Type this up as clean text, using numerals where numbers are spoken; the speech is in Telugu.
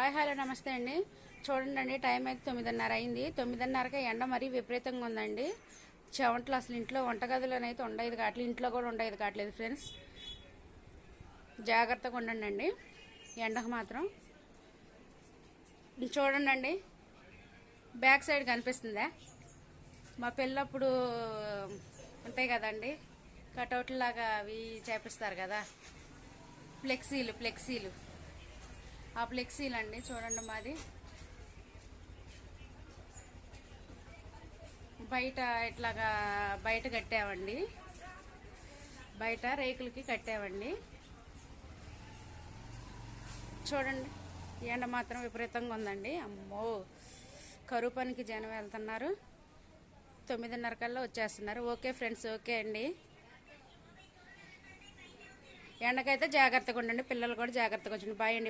హాయ్ హలో నమస్తే అండి. చూడండి, టైం అయితే 9:30 అయింది. 9:30కి ఎండ మరీ విపరీతంగా ఉందండి. చెవంట్లు అసలు ఇంట్లో వంటగదిలోనైతే ఉండేది కావట్లేదు, ఇంట్లో కూడా ఉండేది కావట్లేదు ఫ్రెండ్స్. జాగ్రత్తగా ఉండండి ఎండకు మాత్రం. చూడండి, బ్యాక్ సైడ్ కనిపిస్తుందా? మా పెళ్ళప్పుడు ఉంటాయి కదండి, కటౌట్లు లాగా అవి చేపిస్తారు కదా, ఫ్లెక్సీలు ఆ ఫ్లెక్సీలు అండి. చూడండి, మాది బయట ఇట్లాగా బయట కట్టామండి, బయట రేకులకి కట్టామండి. చూడండి, ఎండ మాత్రం విపరీతంగా ఉందండి. అమ్మో, కరువు పనికి జనం వెళ్తున్నారు. 9:30 కల్లా వచ్చేస్తున్నారు. ఓకే ఫ్రెండ్స్, ఓకే అండి. ఎండకైతే జాగ్రత్తగా ఉండండి, పిల్లలు కూడా జాగ్రత్తగా ఉంచండి. బాయ్ అండి.